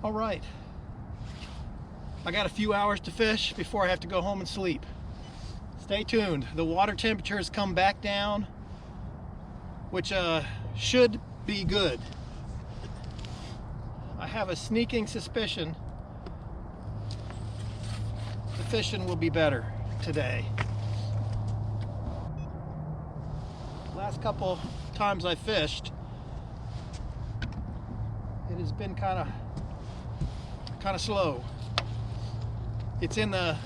All right, I got a few hours to fish before I have to go home and sleep. Stay tuned. The water temperature has come back down, which should be good. I have a sneaking suspicion the fishing will be better today. Last couple times I fished, it has been kind of slow. It's in the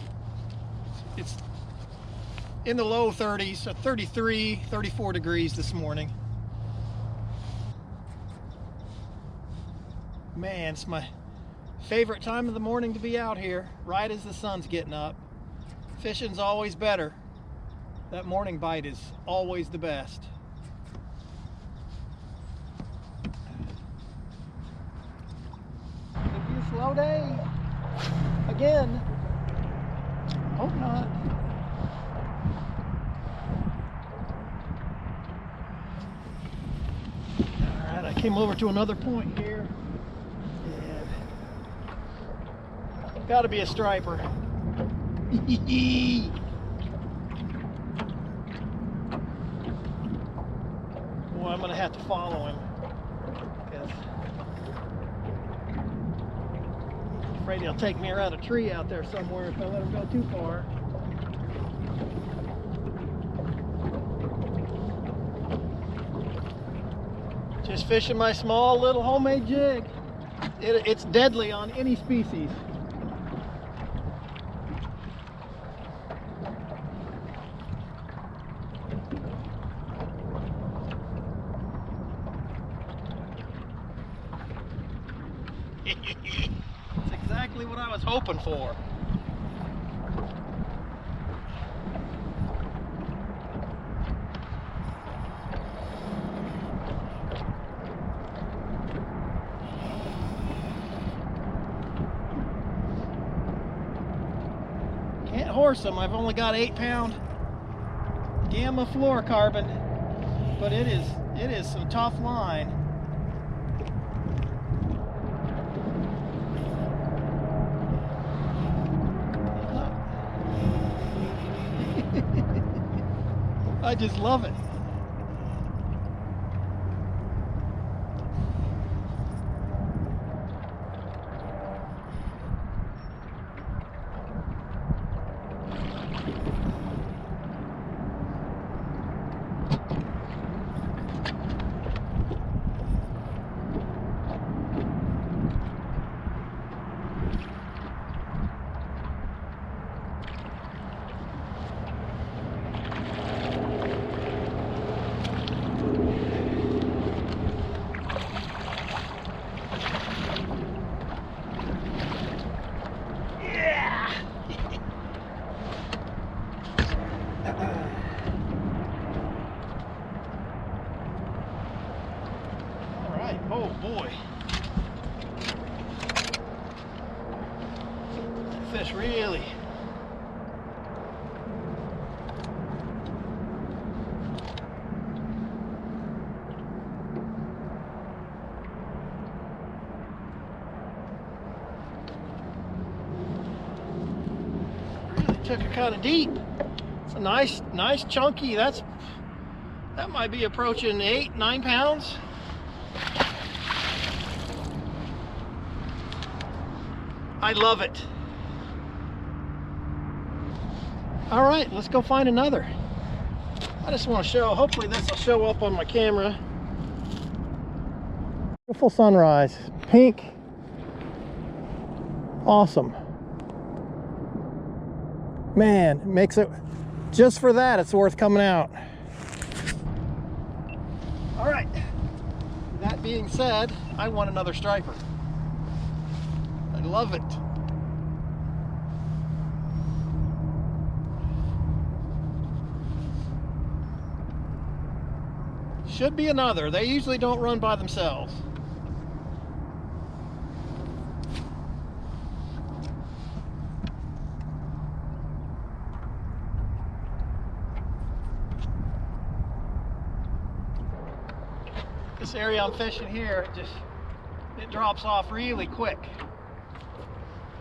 low 30s, so 33, 34 degrees this morning. Man, it's my favorite time of the morning to be out here, right as the sun's getting up. Fishing's always better. That morning bite is always the best. It'll be a slow day. Again. Hope not. Alright, I came over to another point here. And gotta be a striper. Boy, I'm gonna have to follow him. I'm afraid he'll take me around a tree out there somewhere if I let him go too far. Just fishing my small little homemade jig. It's deadly on any species. That's exactly what I was hoping for. Can't horse them. I've only got 8-pound gamma fluorocarbon, but it is some tough line. I just love it. Oh boy. That fish really took it kind of deep. It's a nice chunky. That might be approaching 8-9 pounds. I love it. All right, let's go find another. I just want to show, hopefully this will show up on my camera. Beautiful sunrise, pink, awesome. Man, it makes it, just for that, it's worth coming out. All right, that being said, I want another striper. I love it. Should be another. They usually don't run by themselves. This area I'm fishing here, it drops off really quick.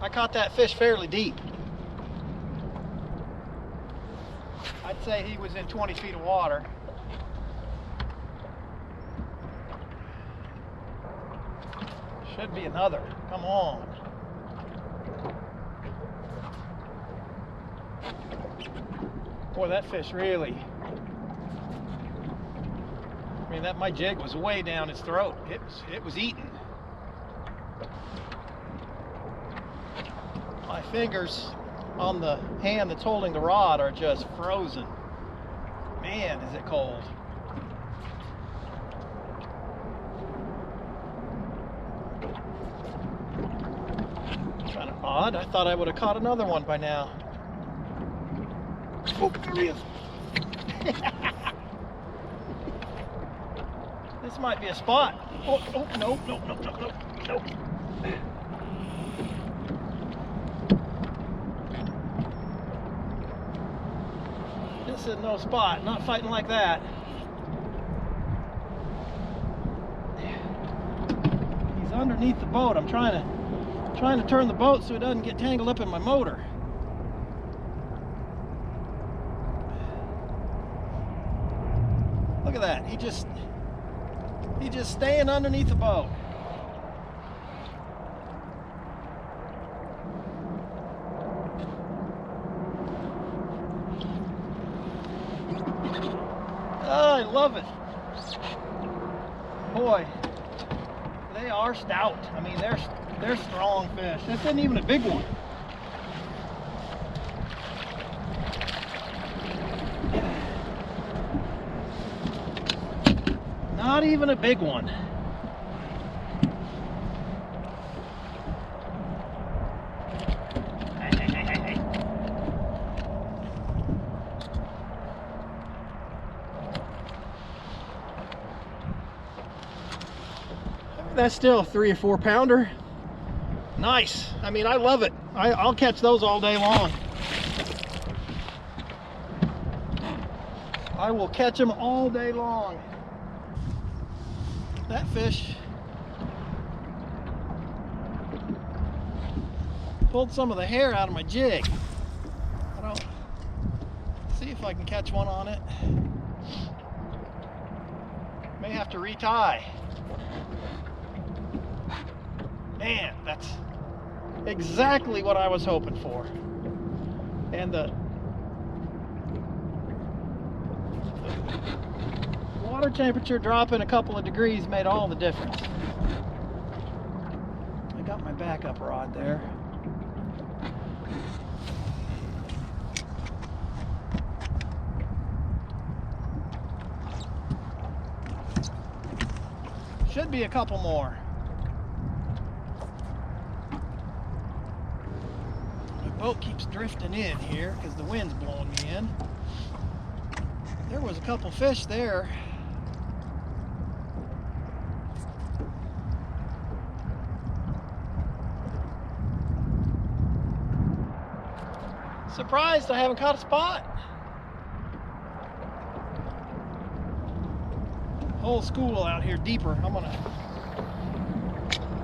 I caught that fish fairly deep. I'd say he was in 20 feet of water. Should be another. Come on. Boy, that fish really... I mean, my jig was way down his throat. It was eating. My fingers on the hand that's holding the rod are just frozen. Man, is it cold. Kind of odd. I thought I would have caught another one by now. Oh, there he is. This might be a spot. Oh, no. This is no spot. Not fighting like that. He's underneath the boat. I'm trying to turn the boat so it doesn't get tangled up in my motor. Look at that. He's just staying underneath the boat. Oh, I love it. Boy, they are stout. I mean, they're strong fish. This isn't even a big one. Not even a big one. That's still a 3 or 4 pounder. Nice. I mean, I love it. I'll catch those all day long. I will catch them all day long. That fish pulled some of the hair out of my jig. I don't see if I can catch one on it. May have to retie. Man, that's exactly what I was hoping for. And the water temperature dropping a couple of degrees made all the difference. I got my backup rod there. Should be a couple more. The boat keeps drifting in here because the wind's blowing me in. There was a couple fish there. Surprised I haven't caught a spot. Whole school out here deeper. I'm gonna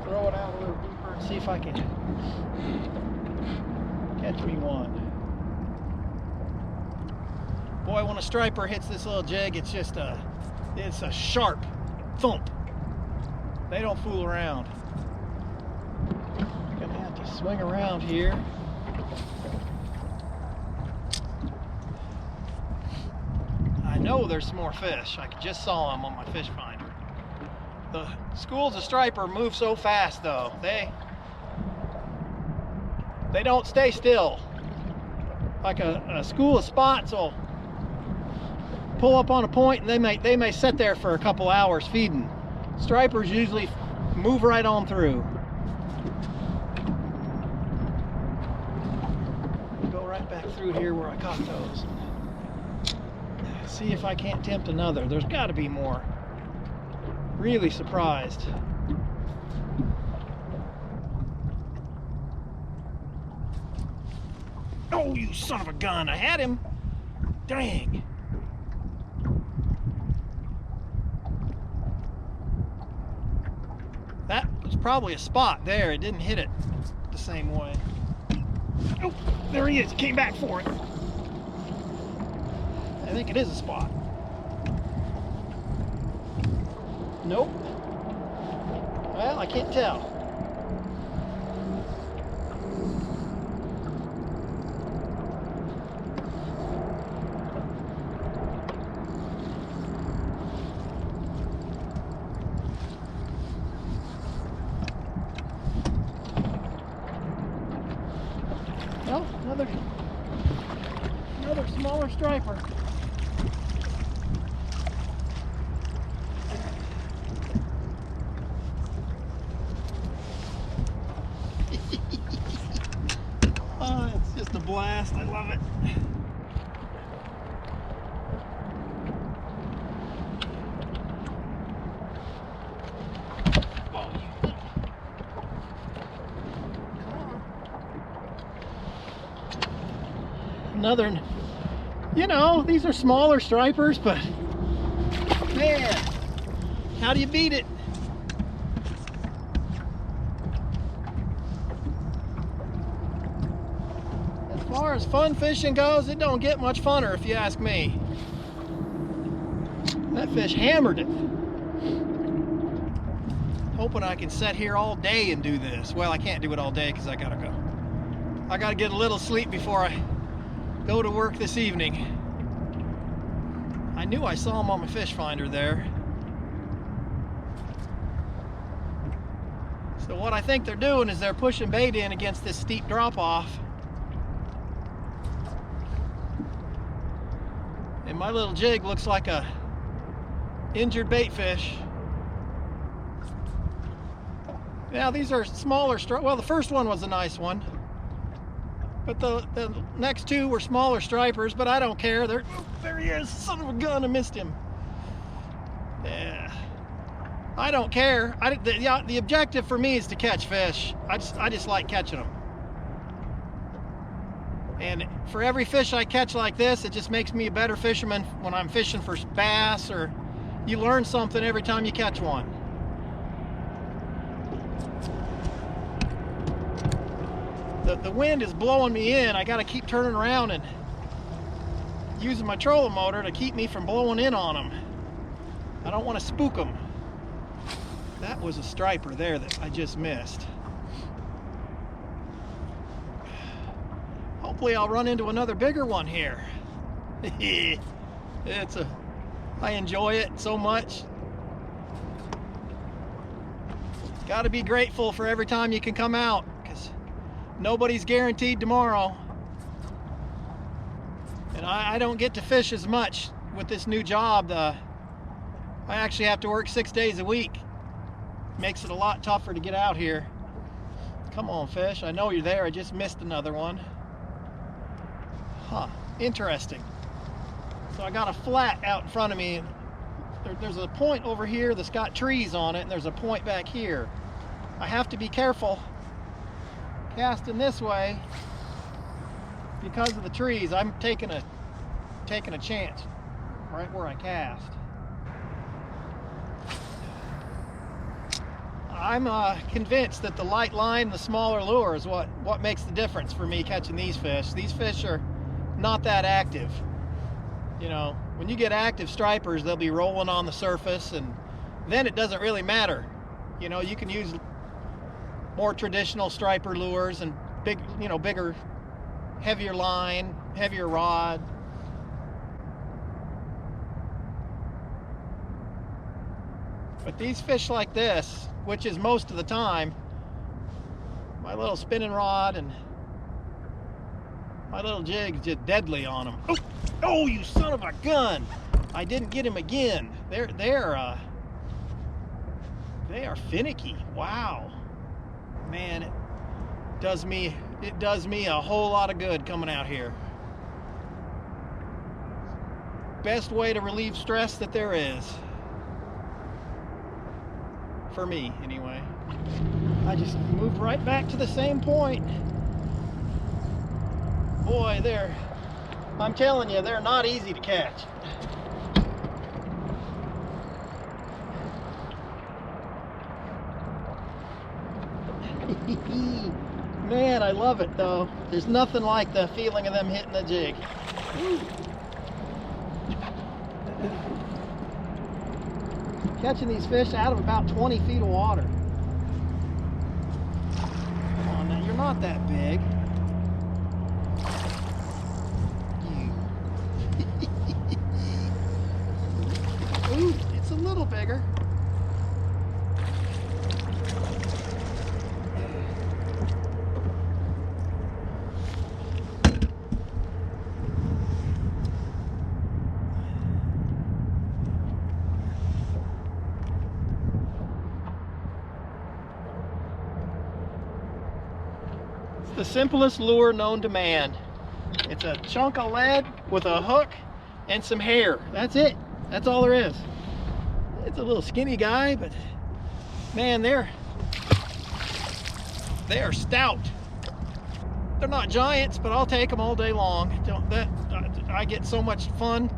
throw it out a little deeper and see if I can catch me one. Boy, when a striper hits this little jig, it's a sharp thump. They don't fool around. Gonna have to swing around here. I know there's some more fish. I just saw them on my fish finder. The schools of striper move so fast though. They don't stay still. Like a school of spots will pull up on a point and they may sit there for a couple hours feeding. Stripers usually move right on through. Go right back through here where I caught those. See if I can't tempt another. There's got to be more. Really surprised. Oh, you son of a gun. I had him. Dang. That was probably a spot there. It didn't hit it the same way. Oh, there he is. He came back for it. I think it is a spot. Nope. Well, I can't tell. Well, another smaller striper. Oh, it's just a blast. I love it. Another, you know, these are smaller stripers, but man, how do you beat it? As far as fun fishing goes, it don't get much funner if you ask me. That fish hammered it. Hoping I can sit here all day and do this. Well, I can't do it all day because I gotta go. I gotta get a little sleep before I go to work this evening. I knew I saw him on my fish finder there. So what I think they're doing is they're pushing bait in against this steep drop off. And my little jig looks like a injured bait fish. Now these are smaller well, the first one was a nice one. But the next two were smaller stripers, but I don't care. There he is. Son of a gun, I missed him. Yeah. I don't care. The objective for me is to catch fish. I just like catching them. And for every fish I catch like this, it just makes me a better fisherman when I'm fishing for bass, or you learn something every time you catch one. The wind is blowing me in. I got to keep turning around and using my trolling motor to keep me from blowing in on them. I don't want to spook them. That was a striper there that I just missed. Hopefully I'll run into another bigger one here. I enjoy it so much. Got to be grateful for every time you can come out, because nobody's guaranteed tomorrow. And I don't get to fish as much with this new job. I actually have to work 6 days a week. Makes it a lot tougher to get out here. Come on, fish. I know you're there. I just missed another one. Huh. Interesting. So I got a flat out in front of me. There's a point over here that's got trees on it, and there's a point back here. I have to be careful casting this way because of the trees. I'm taking a chance right where I cast. I'm convinced that the light line, the smaller lure, is what makes the difference for me catching these fish. These fish are not that active. You know, when you get active stripers, they'll be rolling on the surface, and then it doesn't really matter. You know, you can use more traditional striper lures and bigger, heavier line, heavier rod. But these fish like this, which is most of the time, my little spinning rod and my little jig's just deadly on them. Oh, you son of a gun! I didn't get him again. They are finicky. Wow, man, it does me a whole lot of good coming out here. Best way to relieve stress that there is. For me, anyway. I just moved right back to the same point. Boy, I'm telling you, they're not easy to catch. Man, I love it though. There's nothing like the feeling of them hitting the jig. Woo. Catching these fish out of about 20 feet of water. Come on now, you're not that big. Ooh, it's a little bigger. The simplest lure known to man. It's a chunk of lead with a hook and some hair. That's it. That's all there is. It's a little skinny guy, but man, they are stout. They're not giants, but I'll take them all day long. I get so much fun,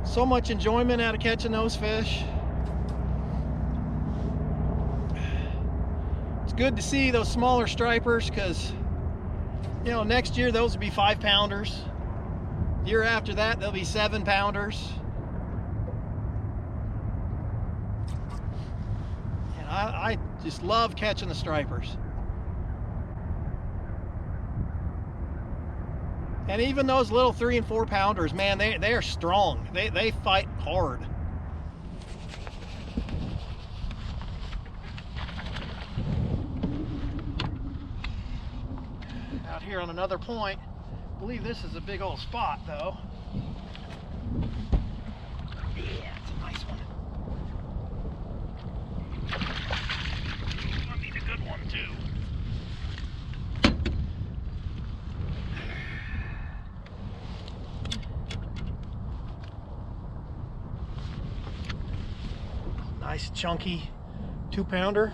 so much enjoyment out of catching those fish. It's good to see those smaller stripers because, you know, next year those will be 5-pounders. Year after that, they'll be 7-pounders. And I just love catching the stripers. And even those little 3- and 4-pounders, man, they are strong. They fight hard. Out here on another point. I believe this is a big old spot though. Yeah, it's a nice one. That'll be a good one too. Nice chunky 2-pounder.